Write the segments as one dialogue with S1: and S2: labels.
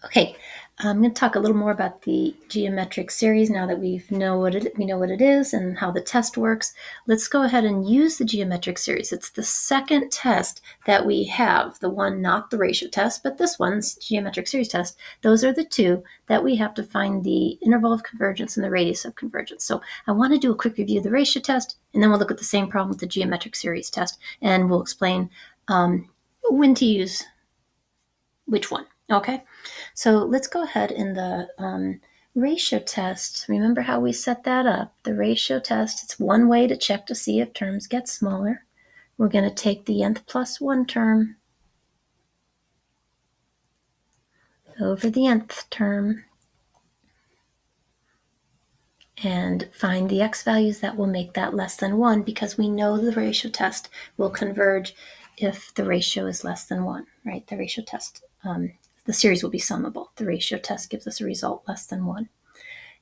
S1: Okay, I'm going to talk a little more about the geometric series now that we know what it is and how the test works. Let's go ahead and use the geometric series. It's the second test that we have, the one not the ratio test, but this one's geometric series test. Those are the two that we have to find the interval of convergence and the radius of convergence. So I want to do a quick review of the ratio test, and then we'll look at the same problem with the geometric series test, and we'll explain when to use which one. Okay, so let's go ahead in the ratio test. Remember how we set that up? The ratio test, it's one way to check to see if terms get smaller. We're going to take the nth plus 1 term over the nth term and find the x values that will make that less than 1, because we know the ratio test will converge if the ratio is less than 1, right? The ratio test, the series will be summable. The ratio test gives us a result less than 1.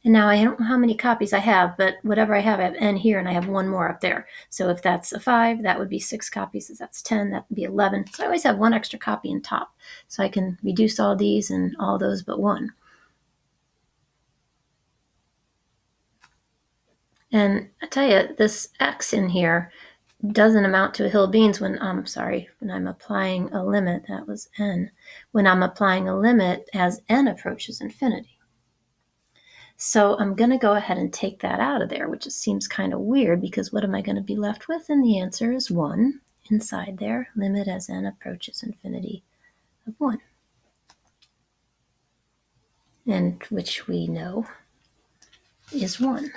S1: And now I don't know how many copies I have, but whatever I have n here, and I have one more up there. So if that's a 5, that would be 6 copies. If that's 10, that would be 11. So I always have one extra copy in top. So I can reduce all these and all those but one. And I tell you, this x in here doesn't amount to a hill of beans when I'm applying a limit. That was n. When I'm applying a limit as n approaches infinity. So I'm going to go ahead and take that out of there, which seems kind of weird, because what am I going to be left with? And the answer is 1 inside there, limit as n approaches infinity of 1. And which we know is 1.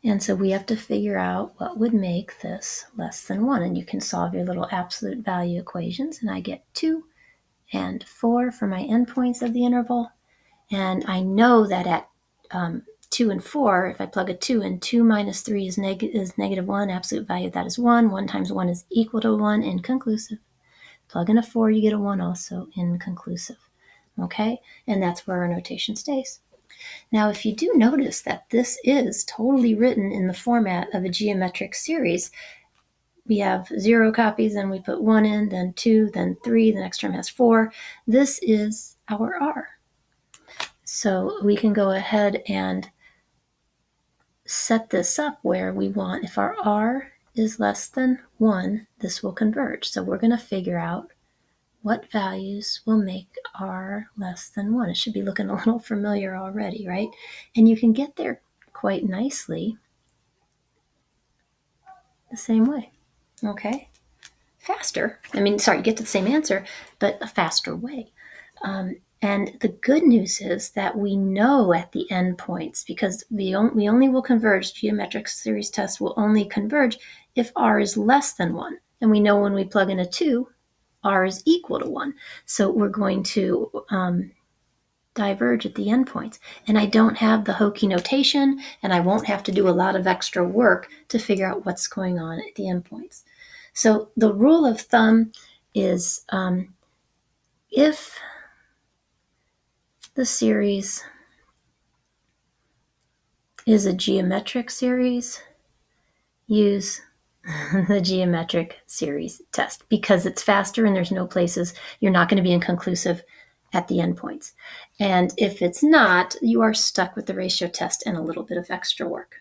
S1: And so we have to figure out what would make this less than 1. And you can solve your little absolute value equations. And I get 2 and 4 for my endpoints of the interval. And I know that at 2 and 4, if I plug a 2 in, 2 minus 3 is negative 1. Absolute value of that is 1. 1 times 1 is equal to 1, inconclusive. Plug in a 4, you get a 1 also, inconclusive. Okay? And that's where our notation stays. Now, if you do notice that this is totally written in the format of a geometric series, we have 0 copies, then we put 1 in, then 2, then 3, the next term has 4. This is our R. So we can go ahead and set this up where we want, if our R is less than 1, this will converge. So we're going to figure out what values will make R less than 1. It should be looking a little familiar already, right? And you can get there quite nicely the same way, okay? Faster. You get to the same answer, but a faster way. And the good news is that we know at the endpoints, because we only will converge, geometric series tests will only converge if R is less than 1. And we know when we plug in a 2, R is equal to 1. So we're going to diverge at the endpoints. And I don't have the hokey notation, and I won't have to do a lot of extra work to figure out what's going on at the endpoints. So the rule of thumb is if the series is a geometric series, use the geometric series test, because it's faster and there's no places, you're not going to be inconclusive at the endpoints. And if it's not, you are stuck with the ratio test and a little bit of extra work.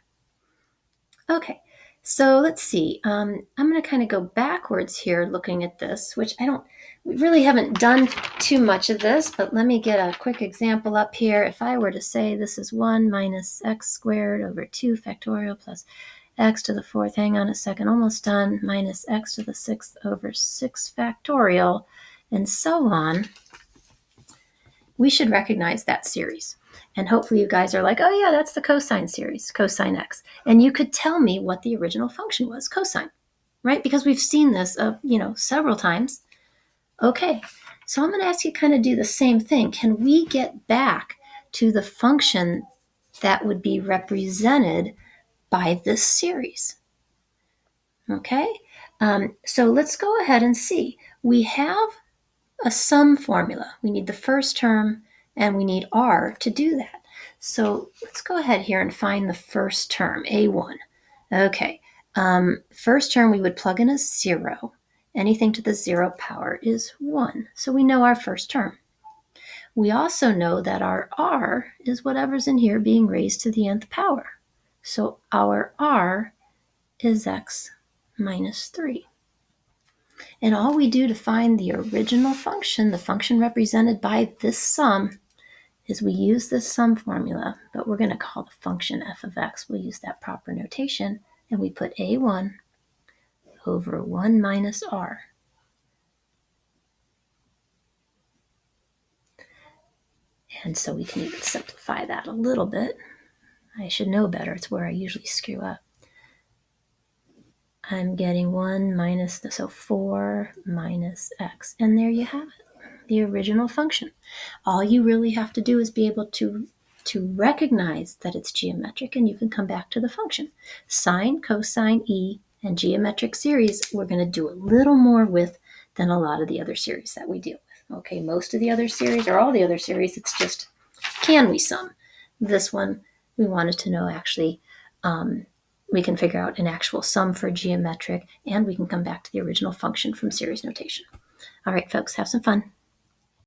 S1: Okay, so let's see. I'm going to kind of go backwards here looking at this, which we really haven't done too much of this, but let me get a quick example up here. If I were to say this is 1 minus x squared over 2 factorial plus x to the 4th, hang on a second, almost done, minus x to the 6th over 6 factorial, and so on, we should recognize that series. And hopefully you guys are like, oh yeah, that's the cosine series, cosine x. And you could tell me what the original function was, cosine, right? Because we've seen this, several times. Okay, so I'm going to ask you to kind of do the same thing. Can we get back to the function that would be represented by this series? Okay, so let's go ahead and see. We have a sum formula. We need the first term and we need R to do that. So let's go ahead here and find the first term, A1. Okay, First term, we would plug in a 0. Anything to the 0 power is 1. So we know our first term. We also know that our r is whatever's in here being raised to the nth power. So our r is x minus 3. And all we do to find the original function, the function represented by this sum, is we use this sum formula, but we're going to call the function f of x. We'll use that proper notation, and we put a1 over 1 minus r. And so we can even simplify that a little bit. I should know better. It's where I usually screw up. I'm getting 1 minus, so 4 minus x. And there you have it, the original function. All you really have to do is be able to recognize that it's geometric, and you can come back to the function. Sine, cosine, e, and geometric series, we're going to do a little more with than a lot of the other series that we deal with. Okay, most of the other series, or all the other series, it's just, can we sum? This one, we wanted to know actually, we can figure out an actual sum for geometric, and we can come back to the original function from series notation. All right, folks, have some fun.